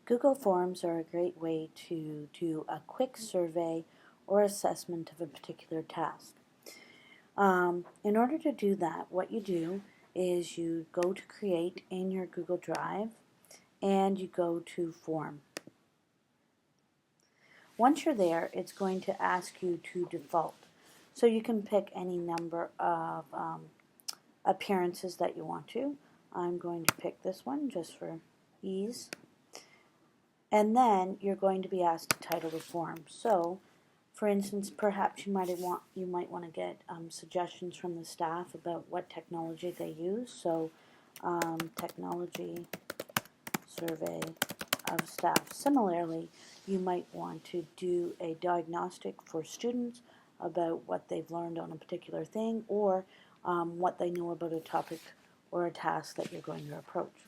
Google Forms are a great way to do a quick survey or assessment of a particular task. In order to do that, what you do is you go to Create in your Google Drive and you go to Form. Once you're there, it's going to ask you to default. So you can pick any number of appearances that you want to. I'm going to pick this one just for ease. And then you're going to be asked to title the form. So, for instance, perhaps you might want to get suggestions from the staff about what technology they use. So, technology survey of staff. Similarly, you might want to do a diagnostic for students about what they've learned on a particular thing, or what they know about a topic or a task that you're going to approach.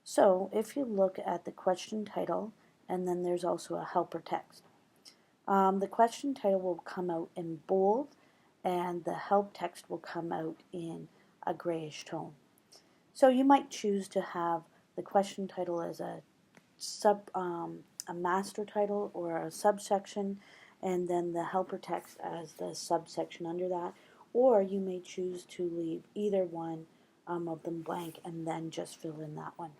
So if you look at the question title, and then there's also a helper text. The question title will come out in bold, and the help text will come out in a grayish tone. So you might choose to have the question title as a master title or a subsection, and then the helper text as the subsection under that, or you may choose to leave either one of them blank and then just fill in that one.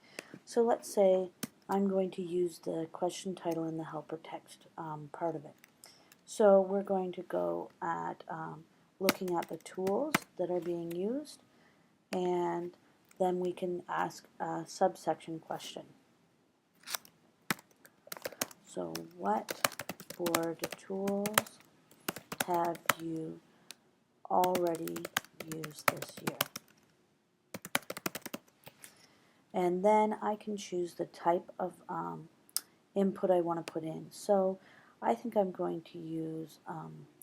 So let's say I'm going to use the question title in the helper text part of it. So we're going to go at looking at the tools that are being used, and then we can ask a subsection question. So what board tools have you already used this year? And then I can choose the type of input I want to put in. So I think I'm going to use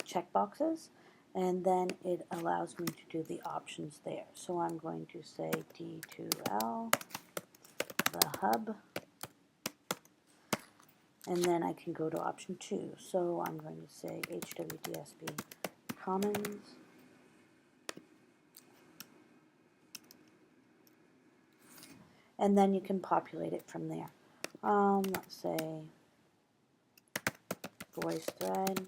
checkboxes, and then it allows me to do the options there. So I'm going to say D2L, the hub, and then I can go to option 2. So I'm going to say HWDSB Commons, and then you can populate it from there. Let's say VoiceThread,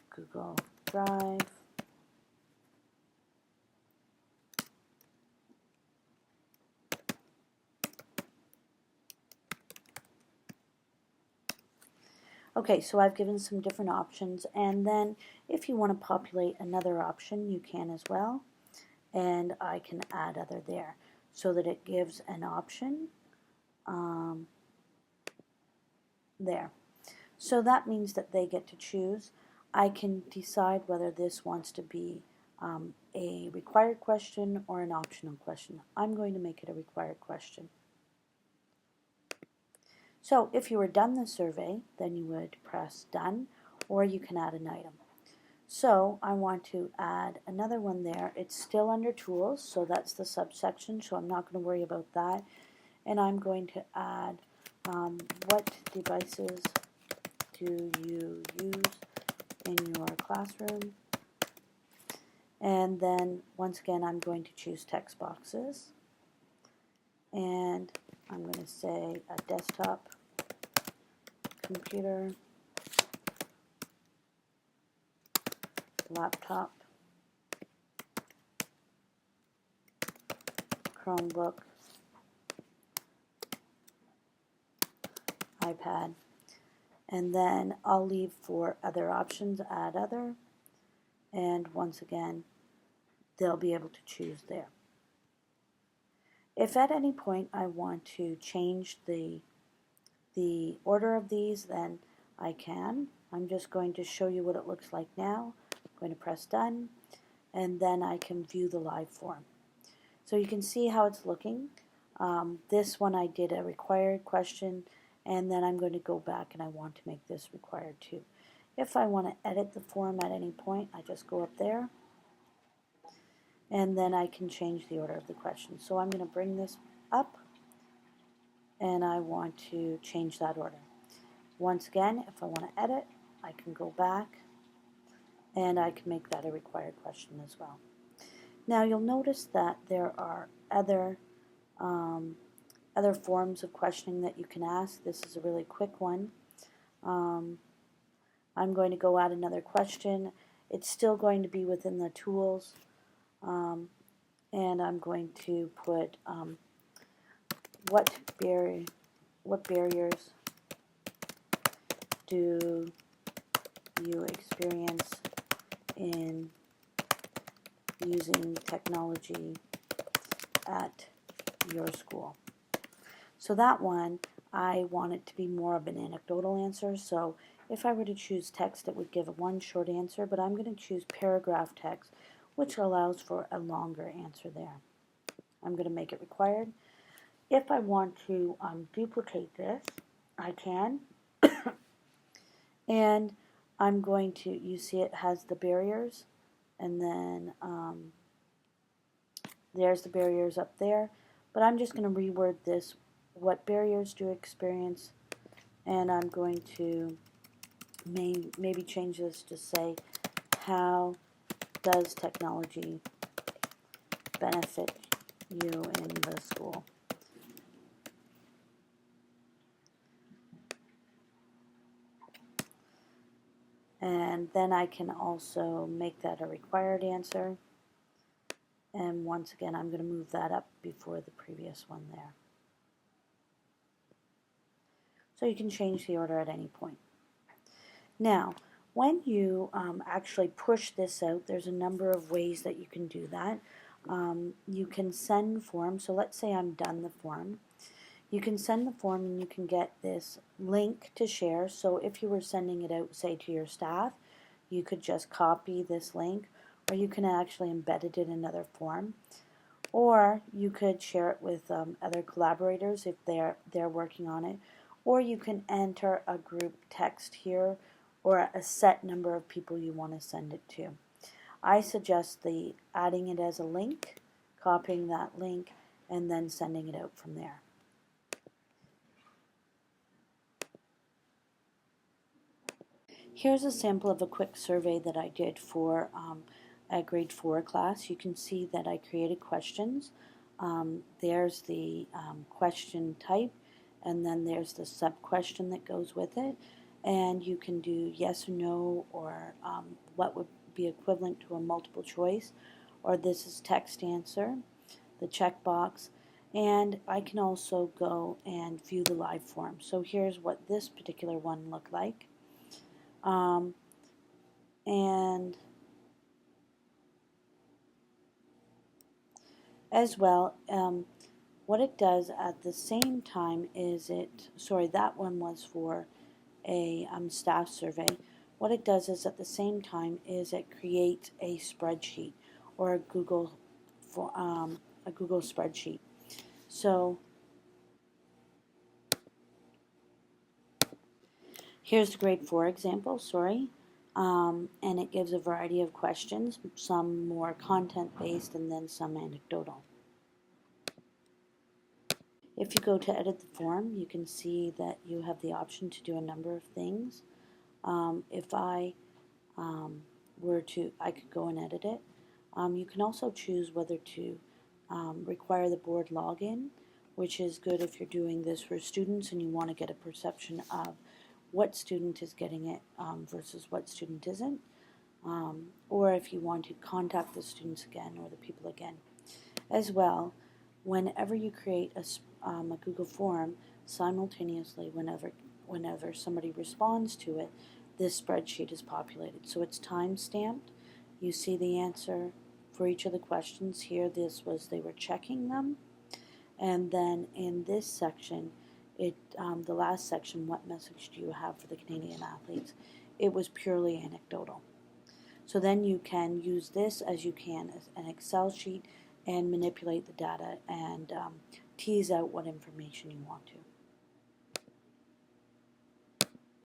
Google Drive, Okay, so I've given some different options, and then if you want to populate another option, you can as well, and I can add other there so that it gives an option there. So that means that they get to choose. I can decide whether this wants to be a required question or an optional question. I'm going to make it a required question. So if you were done the survey, then you would press done, or you can add an item. So I want to add another one there. It's still under tools, so that's the subsection, so I'm not going to worry about that. And I'm going to add what devices do you use in your classroom? And then once again I'm going to choose text boxes, and I'm going to say a desktop computer, laptop, Chromebook, iPad, and then I'll leave for other options, add other, and once again they'll be able to choose there. If at any point I want to change the order of these, then I can. I'm just going to show you what it looks like now. I'm going to press done, and then I can view the live form. So you can see how it's looking. This one I did a required question, and then I'm going to go back and I want to make this required too. If I want to edit the form at any point, I just go up there, and then I can change the order of the question. So I'm going to bring this up, and I want to change that order. Once again, if I want to edit, I can go back, and I can make that a required question as well. Now you'll notice that there are other forms of questioning that you can ask. This is a really quick one. I'm going to go add another question. It's still going to be within the tools, and I'm going to put what barriers do you experience in using technology at your school? So that one, I want it to be more of an anecdotal answer. So if I were to choose text, it would give one short answer, but I'm going to choose paragraph text, which allows for a longer answer there. I'm going to make it required. If I want to duplicate this, I can. And I'm going to, you see it has the barriers, and then there's the barriers up there. But I'm just going to reword this, what barriers do you experience, and I'm going to maybe change this to say, how does technology benefit you in the school? And then I can also make that a required answer. And once again, I'm going to move that up before the previous one there. So you can change the order at any point. Now, when you actually push this out, there's a number of ways that you can do that. You can send form. So let's say I'm done the form. You can send the form and you can get this link to share. So if you were sending it out, say, to your staff, you could just copy this link, or you can actually embed it in another form. Or you could share it with other collaborators if they're working on it. Or you can enter a group text here, or a set number of people you want to send it to. I suggest adding it as a link, copying that link, and then sending it out from there. Here's a sample of a quick survey that I did for a grade 4 class. You can see that I created questions. There's the question type, and then there's the sub-question that goes with it. And you can do yes or no, or what would be equivalent to a multiple choice, or this is text answer, the checkbox. And I can also go and view the live form. So here's what this particular one looked like. And as well, what it does at the same time is that one was for a staff survey. What it does is at the same time is it creates a spreadsheet, or a Google spreadsheet. So here's the grade 4 example, and it gives a variety of questions, some more content-based and then some anecdotal. If you go to edit the form, you can see that you have the option to do a number of things. If I I could go and edit it. You can also choose whether to require the board login, which is good if you're doing this for students and you want to get a perception of what student is getting it versus what student isn't, or if you want to contact the students again or the people again. As well, whenever you create a Google form, simultaneously, whenever somebody responds to it, this spreadsheet is populated. So it's time stamped. You see the answer for each of the questions here. They were checking them. And then in this section, the last section, what message do you have for the Canadian athletes? It was purely anecdotal. So then you can use this as you can as an Excel sheet and manipulate the data and tease out what information you want to.